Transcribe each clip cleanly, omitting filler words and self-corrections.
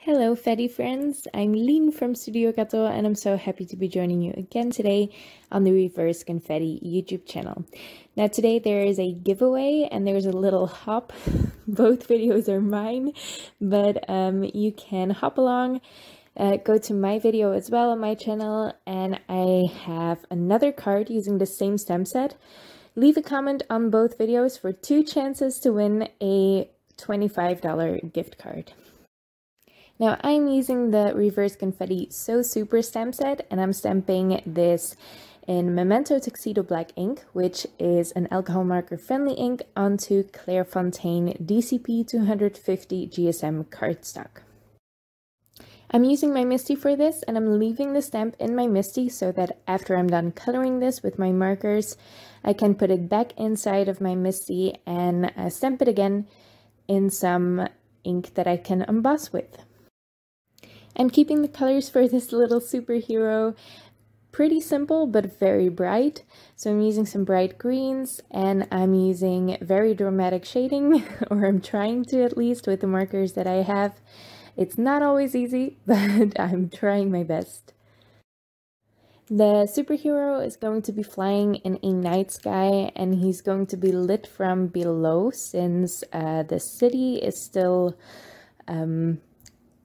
Hello Fetty friends, I'm Lien from Studio Kato and I'm so happy to be joining you again today on the Reverse Confetti YouTube channel. Now today there is a giveaway and there's a little hop. Both videos are mine, but you can hop along, go to my video as well on my channel, and I have another card using the same stem set. Leave a comment on both videos for 2 chances to win a $25 gift card. Now I'm using the Reverse Confetti So Super stamp set, and I'm stamping this in Memento Tuxedo black ink, which is an alcohol marker friendly ink, onto Clairefontaine DCP 250 GSM cardstock. I'm using my Misti for this, and I'm leaving the stamp in my Misti so that after I'm done coloring this with my markers, I can put it back inside of my Misti and stamp it again in some ink that I can emboss with. I'm keeping the colors for this little superhero pretty simple but very bright. So I'm using some bright greens, and I'm using very dramatic shading, or I'm trying to at least, with the markers that I have. It's not always easy, but I'm trying my best. The superhero is going to be flying in a night sky, and he's going to be lit from below since the city is still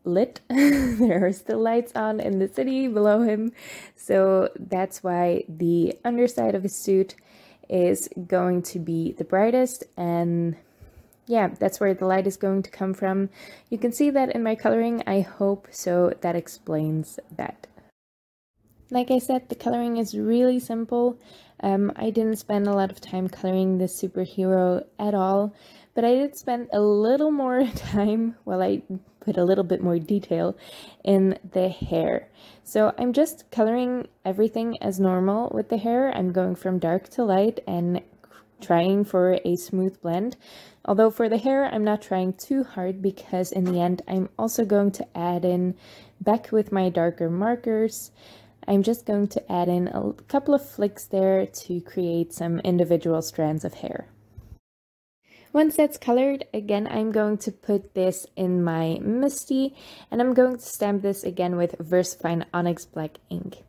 lit. There are still lights on in the city below him, so that's why the underside of his suit is going to be the brightest, and yeah, that's where the light is going to come from. You can see that in my coloring, I hope, so that explains that. Like I said, the coloring is really simple. I didn't spend a lot of time coloring this superhero at all, but I did spend a little more time, well, I put a little bit more detail in the hair. So I'm just coloring everything as normal with the hair. I'm going from dark to light and trying for a smooth blend. Although for the hair, I'm not trying too hard, because in the end, I'm also going to add in, back with my darker markers, I'm just going to add in a couple of flicks there to create some individual strands of hair. Once that's colored, again, I'm going to put this in my Misti, and I'm going to stamp this again with Versafine Onyx black ink.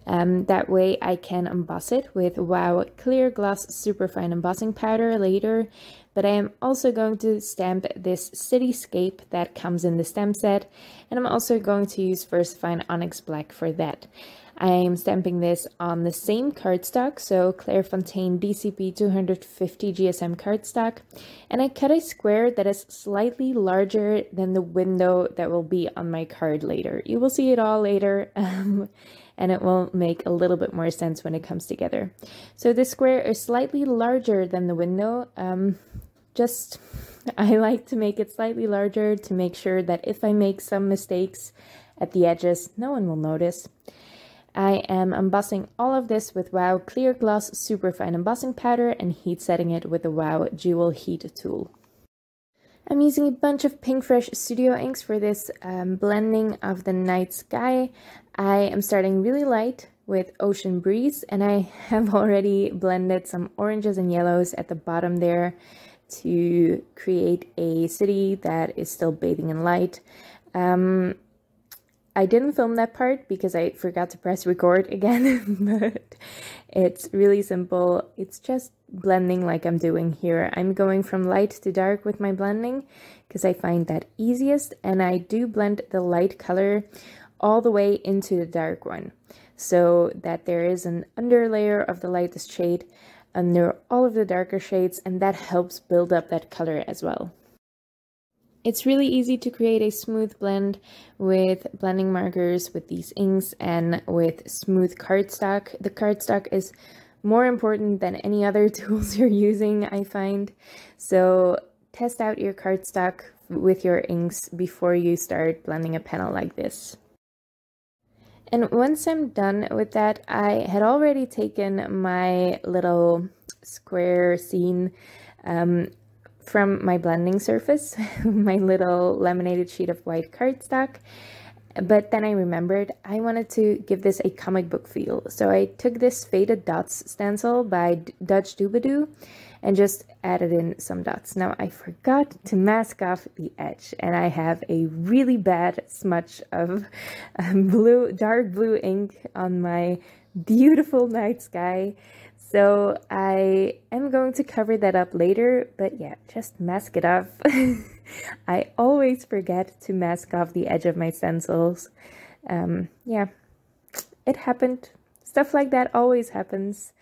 That way I can emboss it with WOW Clear Gloss Superfine Embossing Powder later, but I am also going to stamp this cityscape that comes in the stamp set, and I'm also going to use Versafine Onyx Black for that. I'm stamping this on the same cardstock, so Clairefontaine DCP 250 GSM cardstock, and I cut a square that is slightly larger than the window that will be on my card later. You will see it all later, and it will make a little bit more sense when it comes together. So this square is slightly larger than the window. I like to make it slightly larger to make sure that if I make some mistakes at the edges, no one will notice. I am embossing all of this with WOW Clear Gloss Superfine Embossing Powder and heat setting it with the WOW Jewel Heat tool. I'm using a bunch of Pinkfresh Studio inks for this blending of the night sky. I am starting really light with Ocean Breeze, and I have already blended some oranges and yellows at the bottom there to create a city that is still bathing in light. I didn't film that part because I forgot to press record again, but it's really simple. It's just blending like I'm doing here. I'm going from light to dark with my blending because I find that easiest, and I do blend the light color all the way into the dark one so that there is an underlayer of the lightest shade under all of the darker shades, and that helps build up that color as well. It's really easy to create a smooth blend with blending markers, with these inks, and with smooth cardstock. The cardstock is more important than any other tools you're using, I find. So test out your cardstock with your inks before you start blending a panel like this. And once I'm done with that, I had already taken my little square scene from my blending surface, my little laminated sheet of white cardstock, but then I remembered I wanted to give this a comic book feel. So I took this Faded Dots stencil by Doobadoo, and just added in some dots. Now I forgot to mask off the edge, and I have a really bad smudge of dark blue ink on my beautiful night sky. So I am going to cover that up later, but yeah, just mask it off. I always forget to mask off the edge of my stencils. Yeah, it happened. Stuff like that always happens.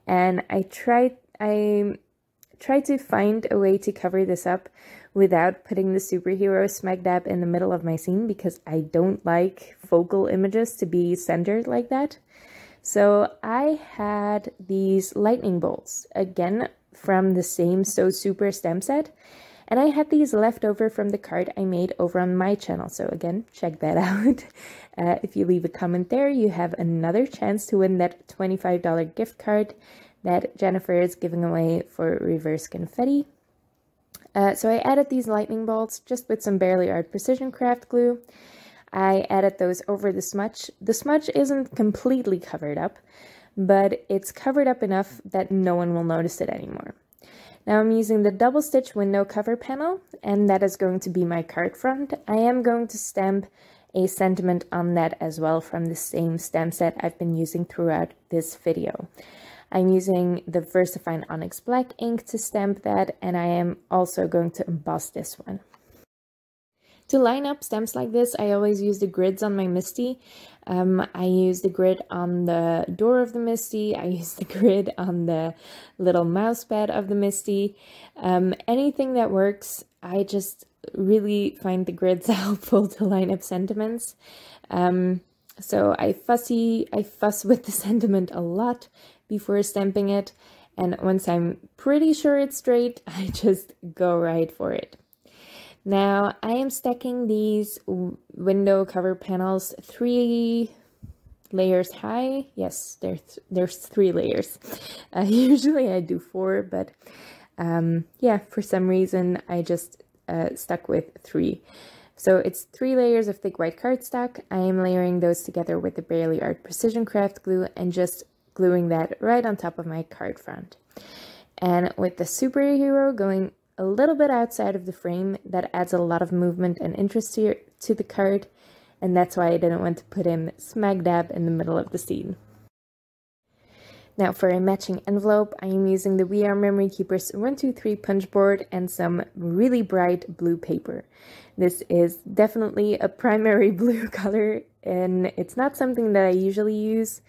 And I try to find a way to cover this up without putting the superhero smack dab in the middle of my scene, because I don't like focal images to be centered like that. So I had these lightning bolts, again from the same So Super stem set, and I had these left over from the card I made over on my channel. So again, check that out. If you leave a comment there, you have another chance to win that $25 gift card that Jennifer is giving away for Reverse Confetti. So I added these lightning bolts just with some Barely Art Precision Craft glue. I added those over the smudge. The smudge isn't completely covered up, but it's covered up enough that no one will notice it anymore. Now I'm using the double stitch window cover panel, and that is going to be my card front. I am going to stamp a sentiment on that as well from the same stamp set I've been using throughout this video. I'm using the Versafine Onyx black ink to stamp that, and I am also going to emboss this one. To line up stamps like this, I always use the grids on my Misti. I use the grid on the door of the Misti. I use the grid on the little mouse pad of the Misti. Anything that works. I just really find the grids helpful to line up sentiments. So I fuss with the sentiment a lot before stamping it. And once I'm pretty sure it's straight, I just go right for it. Now, I am stacking these window cover panels 3 layers high. Yes, there's 3 layers. Usually I do 4, but yeah, for some reason I just stuck with 3. So it's 3 layers of thick white cardstock. I am layering those together with the Barely Art Precision Craft glue and just gluing that right on top of my card front. And with the superhero going a little bit outside of the frame, that adds a lot of movement and interest to the card, and that's why I didn't want to put him smack dab in the middle of the scene. Now for a matching envelope, I am using the We Are Memory Keepers 123 punch board and some really bright blue paper. This is definitely a primary blue color, and it's not something that I usually use.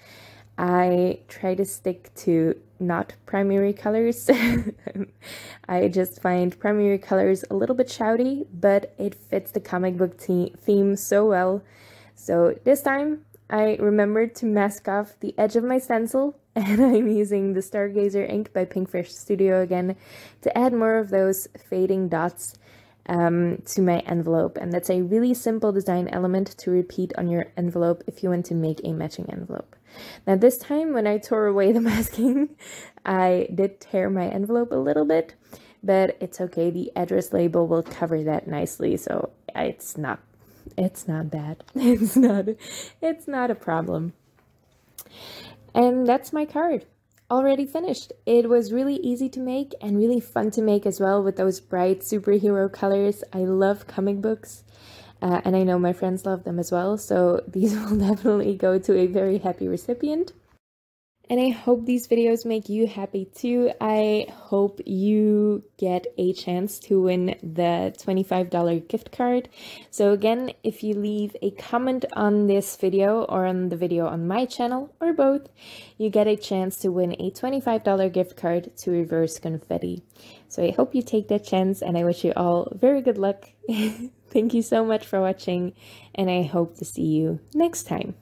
I try to stick to not primary colors. I just find primary colors a little bit shouty, but it fits the comic book theme so well. So this time I remembered to mask off the edge of my stencil, and I'm using the Stargazer ink by Pinkfresh Studio again to add more of those fading dots to my envelope. And that's a really simple design element to repeat on your envelope if you want to make a matching envelope. Now this time when I tore away the masking, I did tear my envelope a little bit, but it's okay. The address label will cover that nicely, so it's not bad. It's not a problem. And that's my card. Already finished. It was really easy to make and really fun to make as well with those bright superhero colors. I love comic books, and I know my friends love them as well, so these will definitely go to a very happy recipient. And I hope these videos make you happy too. I hope you get a chance to win the $25 gift card. So again, if you leave a comment on this video or on the video on my channel, or both, you get a chance to win a $25 gift card to Reverse Confetti. So I hope you take that chance, and I wish you all very good luck. Thank you so much for watching, and I hope to see you next time.